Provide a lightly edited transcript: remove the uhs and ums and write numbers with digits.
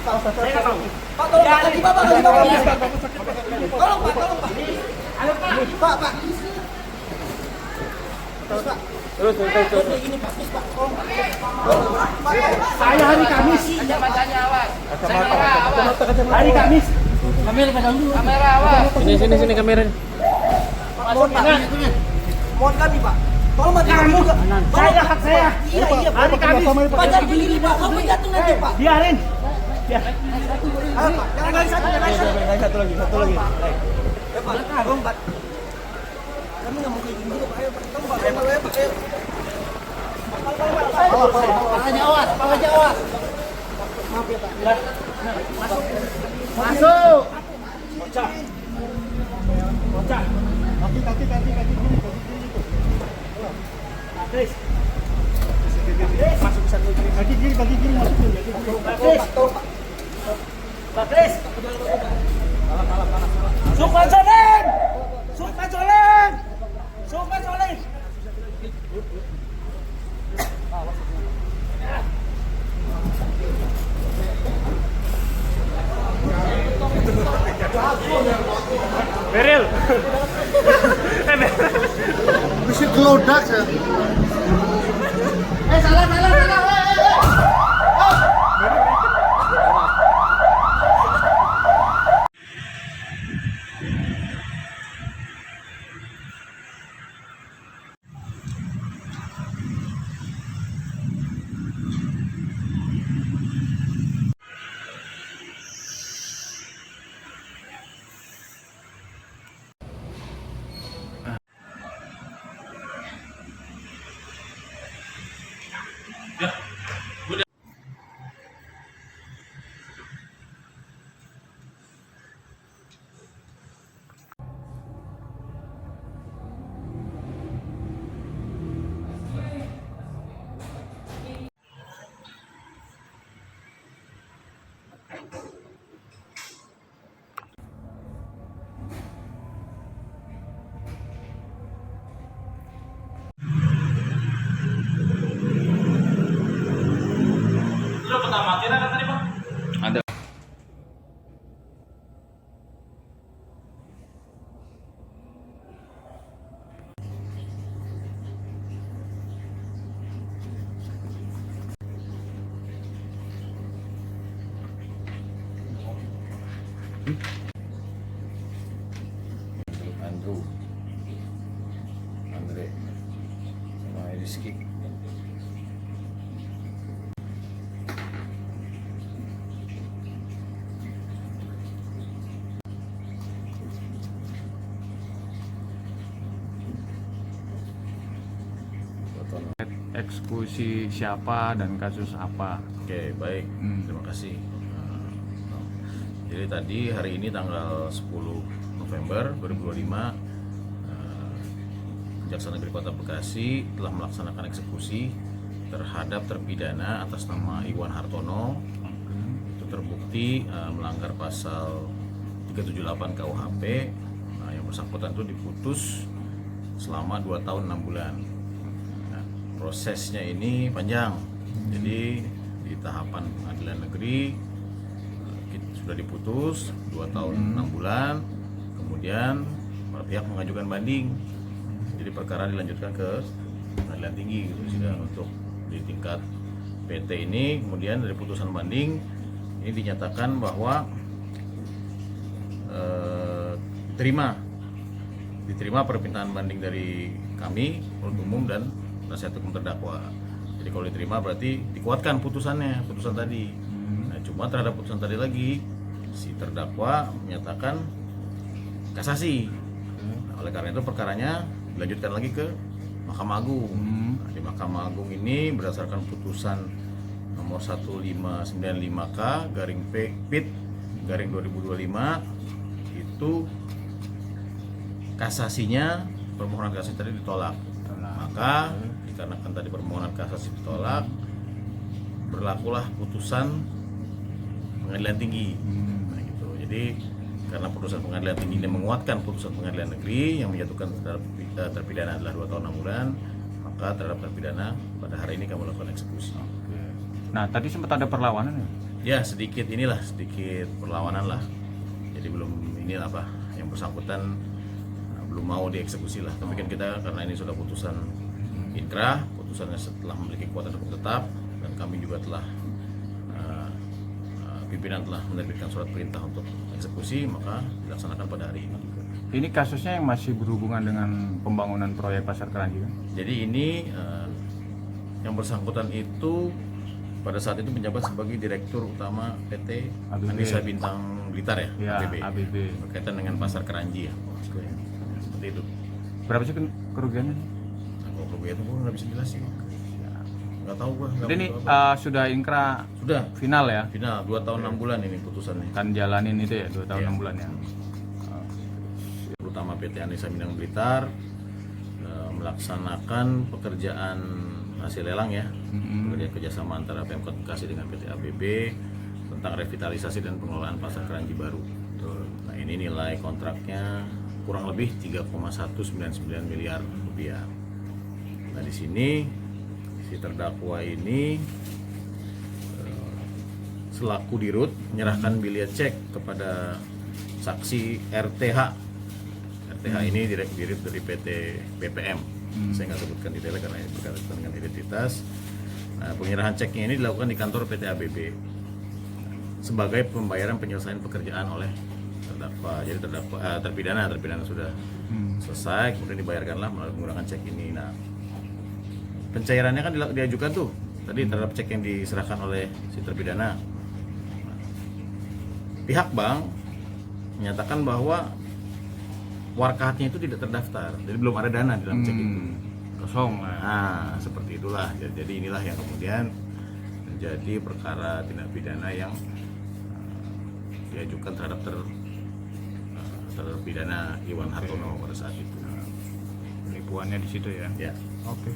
Saya nggak tahu. Pak, tolong Pak, kaki Bapak, kaki Bapak. Tolong Pak, tolong Pak. Halo Pak. Pak. Terus Pak. Terus. Ini Pak, please Pak, tolong Pak. Pak. Saya hari Kamis. Kacamatanya awas. Kamera awas. Hari Kamis. Kamera awas. Sini kameranya. Mohon Pak. Mohon kami Pak. Tolong Pak, Kamu. juga. Saya hak saya. Iya, Hari Kamis. Pak, jangan begini Pak, kamu jatuh nanti Pak. Biarin. Ya. Ayo Pak, jangan lagi satu. Satu lagi. Ya Pak, tolong Pak. Kami nggak mau kayak gini Pak, ayo Pak. Tolong Pak, ayo Pak. Pak aja awas. Maaf ya Pak. Masuk. Bocah. Kaki gini. Chris. Masuk satu kiri. Kaki gini masuk dulu. Chris. Pak Chris. Sukma Jolen. Beril. Bisa gelodak ya. Salah. Ada. Andre sama Rizky. Eksekusi siapa dan kasus apa? Oke, baik. Terima kasih. Jadi tadi hari ini tanggal 10 November 2025 Kejaksaan Negeri Kota Bekasi telah melaksanakan eksekusi terhadap terpidana atas nama Iwan Hartono. Itu terbukti melanggar pasal 378 KUHP. Yang bersangkutan itu diputus selama 2 tahun 6 bulan. Prosesnya ini panjang, jadi di tahapan pengadilan negeri sudah diputus 2 tahun 6 bulan, kemudian para pihak mengajukan banding, jadi perkara dilanjutkan ke pengadilan tinggi gitu, untuk di tingkat PT ini. Kemudian dari putusan banding ini dinyatakan bahwa diterima permintaan banding dari kami, penuntut umum dan penasihat hukum terdakwa. Jadi kalau diterima berarti dikuatkan putusan tadi. Nah, cuma terhadap putusan tadi lagi si terdakwa menyatakan kasasi. Nah, oleh karena itu perkaranya dilanjutkan lagi ke Mahkamah Agung. Nah, di Mahkamah Agung ini berdasarkan putusan nomor 1595K garing Pit garing 2025 itu kasasinya, permohonan kasasi tadi ditolak. Maka dikarenakan tadi permohonan kasasi ditolak, berlakulah putusan pengadilan tinggi. Nah, gitu. Jadi karena putusan pengadilan tinggi ini menguatkan putusan pengadilan negeri yang menjatuhkan terpidana adalah 2 tahun 6 bulan, maka terhadap terpidana pada hari ini kami melakukan eksekusi. Nah, tadi sempat ada perlawanan ya? Ya sedikit perlawanan lah. Jadi belum inilah apa yang bersangkutan belum mau dieksekusi lah. Tapi kan kita karena ini sudah putusan inkrah, putusannya setelah memiliki kekuatan hukum tetap, dan kami juga telah pimpinan telah menerbitkan surat perintah untuk eksekusi, maka dilaksanakan pada hari ini. Ini kasusnya yang masih berhubungan dengan pembangunan proyek Pasar Keranji kan? Jadi ini yang bersangkutan itu pada saat itu menjabat sebagai Direktur Utama PT ABB. Anissa Bintang Blitar ya, Ya, ABB. berkaitan dengan Pasar Keranji ya. Seperti itu. Berapa sih kerugiannya? Nah, kalau kerugian itu gue nggak bisa jelasin. Nggak tahu gue. Jadi ini sudah inkrah Sudah final ya? final 2 tahun 6 bulan ini putusannya. Kan jalanin itu ya 2 tahun Iya. 6 bulan ya. Terutama PT Anissa Bintang Blitar melaksanakan pekerjaan hasil lelang ya, pekerjaan kerjasama antara Pemkot Bekasi dengan PT ABB tentang revitalisasi dan pengelolaan Pasar Keranji baru. Nah ini nilai kontraknya kurang lebih 3,199 miliar rupiah. Nah di sini si terdakwa ini selaku dirut menyerahkan bilet cek kepada saksi RTH. RTH ini dirut dari PT BPM. Saya nggak sebutkan detailnya karena berkaitan dengan identitas. Nah, penyerahan ceknya ini dilakukan di kantor PT ABB sebagai pembayaran penyelesaian pekerjaan oleh terdakwa. Jadi terpidana sudah selesai, kemudian dibayarkanlah melalui menggunakan cek ini. Nah, pencairannya kan diajukan tuh tadi terhadap cek yang diserahkan oleh si terpidana. Pihak bank menyatakan bahwa warkahnya itu tidak terdaftar, jadi belum ada dana di dalam cek itu. Kosong. Nah, seperti itulah. Jadi inilah yang kemudian menjadi perkara tindak pidana yang diajukan terhadap terpidana Iwan Hartono pada saat itu. Penipuannya di situ ya. Ya. Oke.